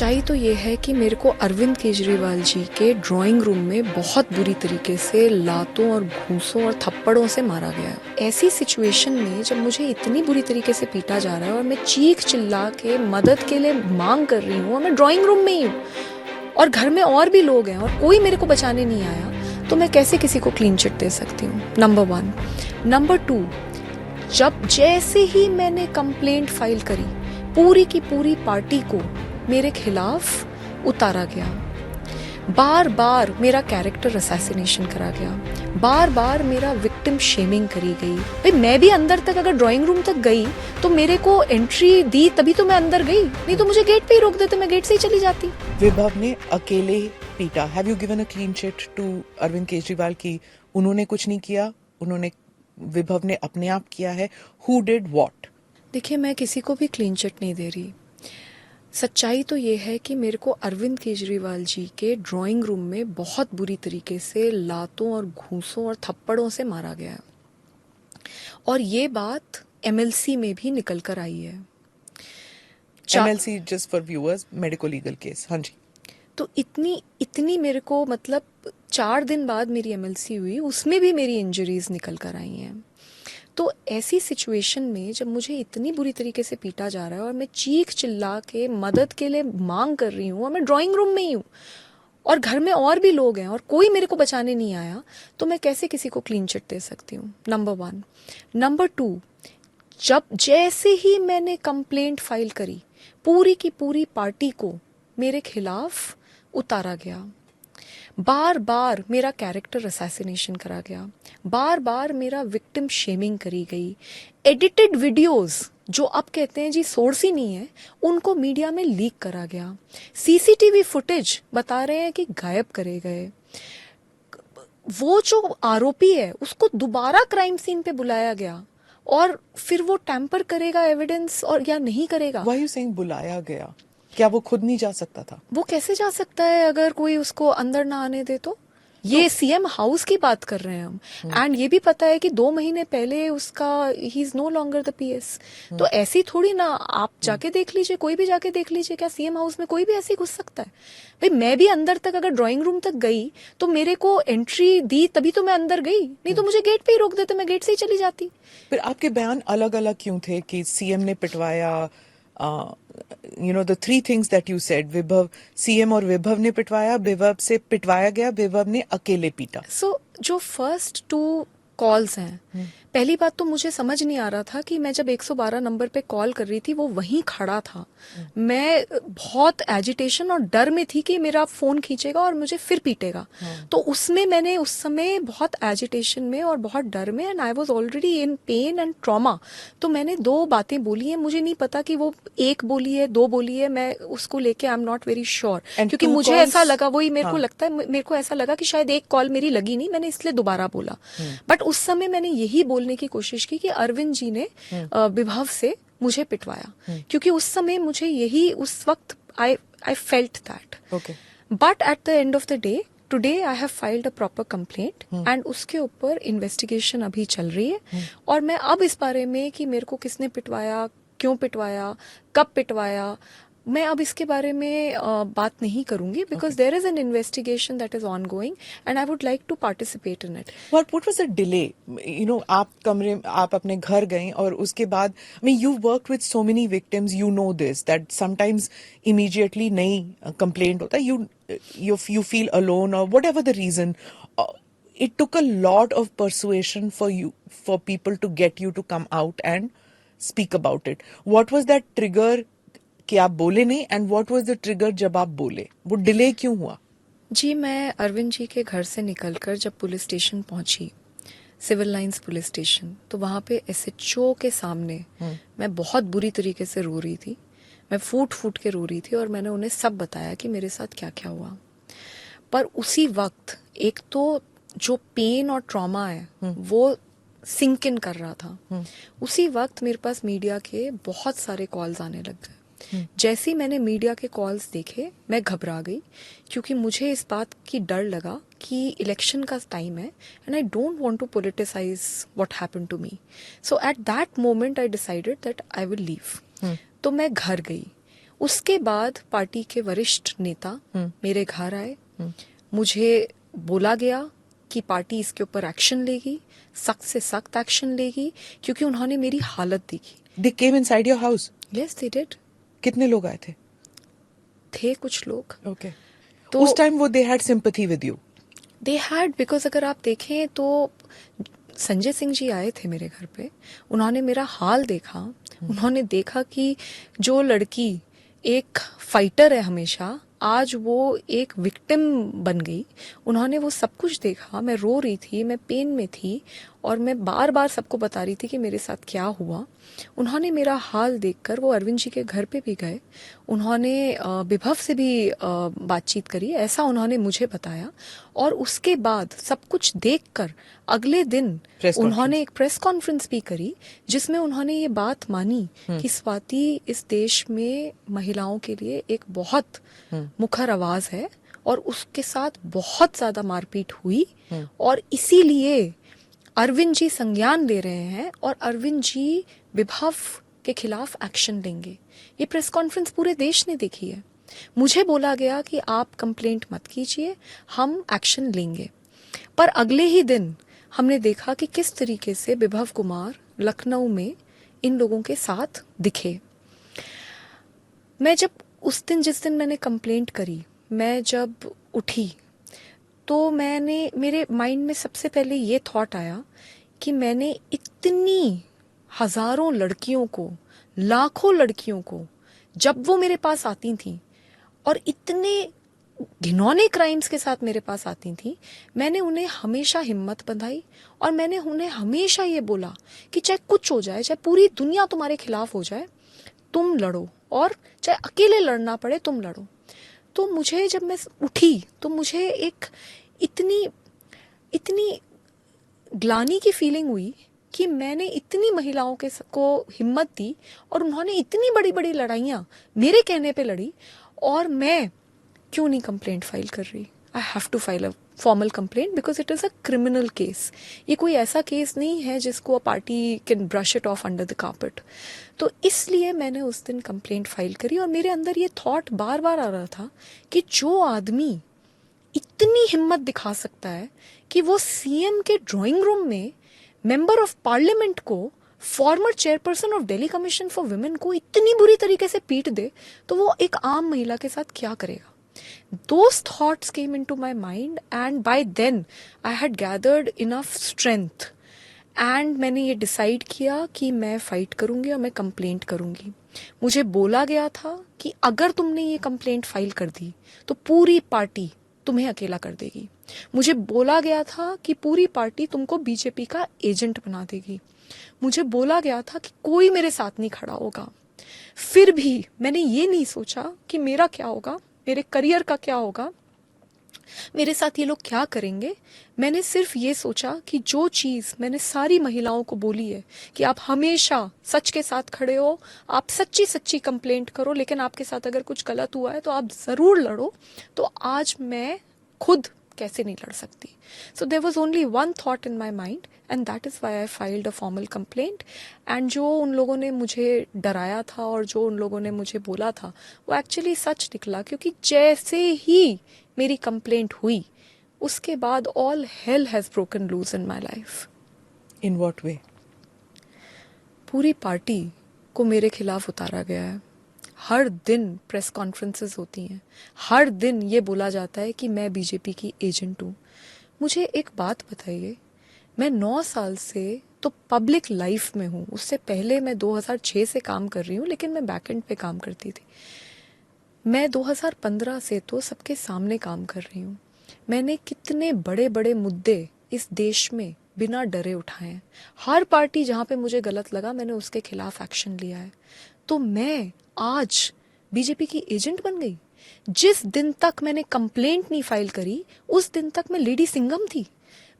सच्चाई तो ये है कि मेरे को अरविंद केजरीवाल जी के ड्राइंग रूम में बहुत बुरी तरीके से लातों और घूंसों और थप्पड़ों से मारा गया है। ऐसी सिचुएशन में जब मुझे इतनी बुरी तरीके से पीटा जा रहा है और मैं चीख चिल्ला के मदद के लिए मांग कर रही हूँ और मैं ड्राइंग रूम में ही हूँ और घर में और भी लोग हैं और कोई मेरे को बचाने नहीं आया, तो मैं कैसे किसी को क्लीन चिट दे सकती हूँ? नंबर 1। नंबर 2, जब जैसे ही मैंने कंप्लेंट फाइल करी, पूरी की पूरी पार्टी को मेरे खिलाफ उतारा गया। बार बार मेरा कैरेक्टर असैसिनेशन करा गया, बार बार मेरा विक्टिम शेमिंग करी गई। भाई मैं भी अंदर तक अगर ड्राइंग रूम तक गई तो मेरे को एंट्री दी तभी तो मैं अंदर गई, नहीं तो मुझे गेट पे ही रोक देते, मैं गेट से ही चली जाती। विभव ने अकेले पीटा। Have you given a clean chit to Arvind Kejriwal की उन्होंने कुछ नहीं किया, उन्होंने विभव ने अपने आप किया है? Who did what? देखिए, मैं किसी को भी क्लीन चिट नहीं दे रही। सच्चाई तो ये है कि मेरे को अरविंद केजरीवाल जी के ड्राइंग रूम में बहुत बुरी तरीके से लातों और घूंसों और थप्पड़ों से मारा गया है और ये बात एमएलसी में भी निकल कर आई है। MLC, just for viewers, medico legal case. हाँ जी। तो इतनी मेरे को, मतलब 4 दिन बाद मेरी एमएलसी हुई, उसमें भी मेरी इंजरीज निकल कर आई हैं। तो ऐसी सिचुएशन में जब मुझे इतनी बुरी तरीके से पीटा जा रहा है और मैं चीख चिल्ला के मदद के लिए मांग कर रही हूँ और मैं ड्राइंग रूम में ही हूँ और घर में और भी लोग हैं और कोई मेरे को बचाने नहीं आया, तो मैं कैसे किसी को क्लीन चिट दे सकती हूँ? नंबर 1। नंबर 2, जब जैसे ही मैंने कंप्लेंट फाइल करी, पूरी की पूरी पार्टी को मेरे खिलाफ उतारा गया। बार बार मेरा कैरेक्टर असैसिनेशन करा गया, बार बार मेरा विक्टिम शेमिंग करी गई। एडिटेड वीडियोस जो अब कहते हैं जी सोर्स ही नहीं है, उनको मीडिया में लीक करा गया। सीसीटीवी फुटेज बता रहे हैं कि गायब करे गए। वो जो आरोपी है उसको दोबारा क्राइम सीन पे बुलाया गया और फिर वो टैंपर करेगा एविडेंस और या नहीं करेगा। व्हाई यू सेइंग बुलाया गया? क्या वो खुद नहीं जा सकता था? वो कैसे जा सकता है अगर कोई उसको अंदर ना आने दे? तो ये सीएम हाउस की बात कर रहे हैं हम, एंड ये भी पता है कि 2 महीने पहले उसका ही is no longer the PS. तो ऐसी थोड़ी ना, आप जाके देख लीजिए, कोई भी जाके देख लीजिए, क्या सीएम हाउस में कोई भी ऐसे घुस सकता है? भाई मैं भी अंदर तक अगर ड्राइंग रूम तक गई तो मेरे को एंट्री दी तभी तो मैं अंदर गई, नहीं तो मुझे गेट पे ही रोक देते, मैं गेट से ही चली जाती। फिर आपके बयान अलग अलग क्यों थे कि सीएम ने पिटवाया? You know the 3 things that you said, विभव, सीएम और विभव ने पिटवाया, विभव से पिटवाया गया, विभव ने अकेले पीटा। सो जो फर्स्ट 2 कॉल्स हैं, पहली बात तो मुझे समझ नहीं आ रहा था कि मैं जब 112 नंबर पे कॉल कर रही थी वो वहीं खड़ा था। मैं बहुत एजिटेशन और डर में थी कि मेरा फोन खींचेगा और मुझे फिर पीटेगा। तो उसमें मैंने उस समय बहुत एजिटेशन में और बहुत डर में, and I was already in pen and trauma, तो मैंने 2 बातें बोली हैं। मुझे नहीं पता कि वो 1 बोली है 2 बोली है, मैं उसको लेके I am not very sure, क्योंकि मुझे ऐसा लगा, वही मेरे को लगता है, मेरे को ऐसा लगा कि शायद 1 कॉल मेरी लगी नहीं, मैंने इसलिए दोबारा बोला। बट उस समय मैंने यही बोलने की कोशिश की कि अरविंद जी ने विभव से मुझे पिटवाया, क्योंकि उस समय मुझे यही, उस वक्त I felt that. But at the end of the day today I have filed a proper complaint and उसके ऊपर इन्वेस्टिगेशन अभी चल रही है। और मैं अब इस बारे में कि मेरे को किसने पिटवाया, क्यों पिटवाया, कब पिटवाया, मैं अब इसके बारे में बात नहीं करूंगी, because there is an investigation that is ongoing and I would like to participate in it. What was the delay? You know, आप अपने घर गए और उसके बाद, I mean, you worked with so many victims, you know this, that sometimes immediately नहीं complaint होता, you feel alone or whatever the reason. It took a lot of persuasion for people to get you to come out and speak about it. What was that trigger कि आप बोले नहीं, and what was the trigger जब आप बोले? वो delay क्यों हुआ? जी, मैं अरविंद जी के घर से निकलकर जब पुलिस स्टेशन पहुंची, सिविल लाइंस पुलिस स्टेशन, तो वहां पे एसएचओ के सामने मैं बहुत बुरी तरीके से रो रही थी। मैं फूट फूट के रो रही थी और मैंने उन्हें सब बताया कि मेरे साथ क्या क्या हुआ। पर उसी वक्त एक तो जो पेन और ट्रॉमा है वो सिंक इन कर रहा था। उसी वक्त मेरे पास मीडिया के बहुत सारे कॉल्स आने लग गए। जैसे ही मैंने मीडिया के कॉल्स देखे, मैं घबरा गई, क्योंकि मुझे इस बात की डर लगा कि इलेक्शन का टाइम है and I don't want to politicise what happened to me. So at that moment I decided that I will leave. तो मैं घर गई उसके बाद पार्टी के वरिष्ठ नेता मेरे घर आए, मुझे बोला गया कि पार्टी इसके ऊपर एक्शन लेगी, सख्त से सख्त एक्शन लेगी, क्योंकि उन्होंने मेरी हालत देखी। They came inside your house. Yes they did. कितने लोग आए थे? थे कुछ लोग। Okay. तो उस टाइम वो they had sympathy with you. They had, because अगर आप देखें तो संजय सिंह जी आए थे मेरे घर पे, उन्होंने मेरा हाल देखा, उन्होंने देखा कि जो लड़की एक फाइटर है हमेशा, आज वो एक विक्टिम बन गई। उन्होंने वो सब कुछ देखा, मैं रो रही थी, मैं पेन में थी, और मैं बार बार सबको बता रही थी कि मेरे साथ क्या हुआ। उन्होंने मेरा हाल देखकर वो अरविंद जी के घर पे भी गए, उन्होंने विभव से भी बातचीत करी, ऐसा उन्होंने मुझे बताया। और उसके बाद सब कुछ देखकर अगले दिन उन्होंने एक प्रेस कॉन्फ्रेंस भी करी, जिसमें उन्होंने ये बात मानी कि स्वाति इस देश में महिलाओं के लिए एक बहुत मुखर आवाज है, और उसके साथ बहुत ज्यादा मारपीट हुई, और इसीलिए अरविंद जी संज्ञान ले रहे हैं और अरविंद जी विभव के खिलाफ एक्शन लेंगे। ये प्रेस कॉन्फ्रेंस पूरे देश ने देखी है। मुझे बोला गया कि आप कंप्लेंट मत कीजिए, हम एक्शन लेंगे। पर अगले ही दिन हमने देखा कि किस तरीके से विभव कुमार लखनऊ में इन लोगों के साथ दिखे। मैं जब उस दिन, जिस दिन मैंने कंप्लेंट करी, मैं जब उठी तो मेरे माइंड में सबसे पहले ये थॉट आया कि मैंने इतनी हजारों लड़कियों को, लाखों लड़कियों को, जब वो मेरे पास आती थी और इतने घिनौने क्राइम्स के साथ मेरे पास आती थी, मैंने उन्हें हमेशा हिम्मत बंधाई, और मैंने उन्हें हमेशा ये बोला कि चाहे कुछ हो जाए, चाहे पूरी दुनिया तुम्हारे खिलाफ हो जाए, तुम लड़ो, और चाहे अकेले लड़ना पड़े तुम लड़ो। तो मुझे, जब मैं उठी तो मुझे एक इतनी ग्लानि की फीलिंग हुई कि मैंने इतनी महिलाओं को हिम्मत दी, और उन्होंने इतनी बड़ी बड़ी लड़ाइयाँ मेरे कहने पे लड़ी, और मैं क्यों नहीं कंप्लेंट फाइल कर रही। I have to file a formal complaint because it is a criminal case. ये कोई ऐसा केस नहीं है जिसको a party can brush it off under the carpet. तो इसलिए मैंने उस दिन कंप्लेंट फाइल करी, और मेरे अंदर ये थॉट बार बार आ रहा था कि जो आदमी इतनी हिम्मत दिखा सकता है कि वो सीएम के ड्राइंग रूम में मेंबर ऑफ पार्लियामेंट को, farmer chairperson of Delhi commission for women को इतनी बुरी तरीके से पीट दे, तो वो एक आम महिला के साथ क्या करेगा। Those thoughts came into my mind, and by then I had gathered enough strength, and मैंने ये डिसाइड किया कि मैं फाइट करूंगी और मैं कंप्लेंट करूंगी। मुझे बोला गया था कि अगर तुमने ये कंप्लेंट फाइल कर दी तो पूरी पार्टी तुम्हें अकेला कर देगी। मुझे बोला गया था कि पूरी पार्टी तुमको बीजेपी का एजेंट बना देगी। मुझे बोला गया था कि कोई मेरे साथ नहीं खड़ा होगा। फिर भी मैंने ये नहीं सोचा कि मेरा क्या होगा, मेरे करियर का क्या होगा, मेरे साथ ये लोग क्या करेंगे। मैंने सिर्फ ये सोचा कि जो चीज़ मैंने सारी महिलाओं को बोली है कि आप हमेशा सच के साथ खड़े हो, आप सच्ची सच्ची कंप्लेंट करो, लेकिन आपके साथ अगर कुछ गलत हुआ है तो आप ज़रूर लड़ो, तो आज मैं खुद कैसे नहीं लड़ सकती। So there was only one thought in my mind, and that is why I filed a formal complaint. And जो उन लोगों ने मुझे डराया था और जो उन लोगों ने मुझे बोला था वो एक्चुअली सच निकला, क्योंकि जैसे ही मेरी कंप्लेंट हुई उसके बाद all hell has broken loose in my life. In what way? पूरी पार्टी को मेरे खिलाफ उतारा गया है। हर दिन प्रेस कॉन्फ्रेंसेस होती हैं, हर दिन ये बोला जाता है कि मैं बीजेपी की एजेंट हूँ। मुझे एक बात बताइए, मैं 9 साल से तो पब्लिक लाइफ में हूँ, उससे पहले मैं 2006 से काम कर रही हूँ, लेकिन मैं बैकएंड पे काम करती थी। मैं 2015 से तो सबके सामने काम कर रही हूँ। मैंने कितने बड़े बड़े मुद्दे इस देश में बिना डरे उठाए हैं। हर पार्टी जहाँ पे मुझे गलत लगा मैंने उसके खिलाफ एक्शन लिया है। तो मैं आज बीजेपी की एजेंट बन गई। जिस दिन तक मैंने कंप्लेंट नहीं फाइल करी उस दिन तक मैं लेडी सिंघम थी।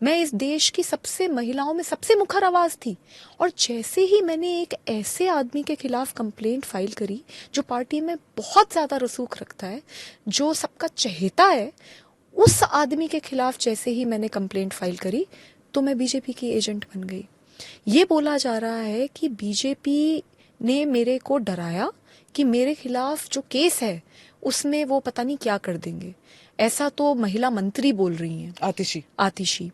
मैं इस देश की सबसे महिलाओं में सबसे मुखर आवाज थी। और जैसे ही मैंने एक ऐसे आदमी के खिलाफ कंप्लेंट फाइल करी जो पार्टी में बहुत ज्यादा रसूख रखता है, जो सबका चहेता है, उस आदमी के खिलाफ जैसे ही मैंने कंप्लेंट फाइल करी तो मैं बीजेपी की एजेंट बन गई। ये बोला जा रहा है कि बीजेपी ने मेरे को डराया कि मेरे खिलाफ जो केस है उसमें वो पता नहीं क्या कर देंगे। ऐसा तो महिला मंत्री बोल रही हैं, आतिशी।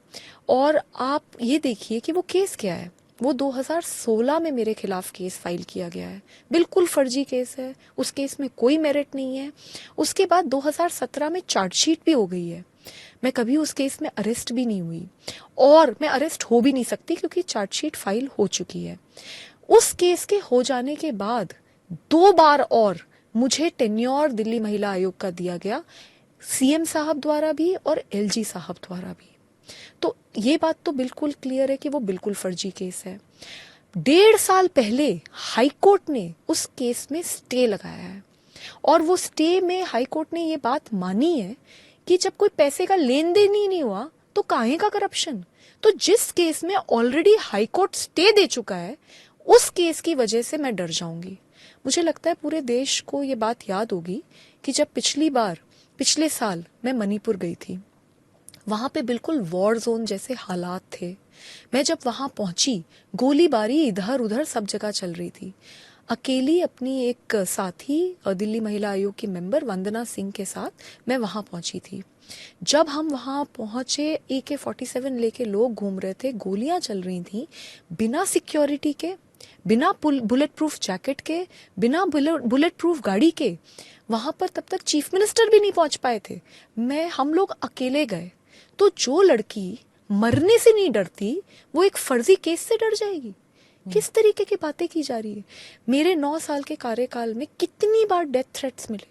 और आप ये देखिए कि वो केस क्या है। वो 2016 में मेरे खिलाफ केस फाइल किया गया है, बिल्कुल फर्जी केस है, उस केस में कोई मेरिट नहीं है। उसके बाद 2017 में चार्जशीट भी हो गई है, मैं कभी उस केस में अरेस्ट भी नहीं हुई और मैं अरेस्ट हो भी नहीं सकती क्योंकि चार्जशीट फाइल हो चुकी है। उस केस के हो जाने के बाद 2 बार और मुझे टेन्योर दिल्ली महिला आयोग का दिया गया, सीएम साहब द्वारा भी और एलजी साहब द्वारा भी। तो ये बात तो बिल्कुल क्लियर है कि वो बिल्कुल फर्जी केस है। 1.5 साल पहले हाईकोर्ट ने उस केस में स्टे लगाया है और वो स्टे में हाईकोर्ट ने ये बात मानी है कि जब कोई पैसे का लेन देन ही नहीं हुआ तो काहे का करप्शन। तो जिस केस में ऑलरेडी हाईकोर्ट स्टे दे चुका है, उस केस की वजह से मैं डर जाऊंगी। मुझे लगता है पूरे देश को ये बात याद होगी कि जब पिछले साल मैं मणिपुर गई थी, वहां पे बिल्कुल वॉर जोन जैसे हालात थे। मैं जब वहां पहुंची, गोलीबारी इधर उधर सब जगह चल रही थी। अकेली अपनी एक साथी दिल्ली महिला आयोग की मेंबर वंदना सिंह के साथ मैं वहां पहुंची थी। जब हम वहां पहुंचे, AK-47 लेके लोग घूम रहे थे, गोलियां चल रही थी, बिना सिक्योरिटी के, बिना बुलेट प्रूफ जैकेट के, बिना बुलेट प्रूफ गाड़ी के। वहां पर तब तक चीफ मिनिस्टर भी नहीं पहुंच पाए थे। हम लोग अकेले गए। तो जो लड़की मरने से नहीं डरती, वो एक फर्जी केस से डर जाएगी? किस तरीके की बातें की जा रही है? मेरे 9 साल के कार्यकाल में कितनी बार डेथ थ्रेट्स मिले,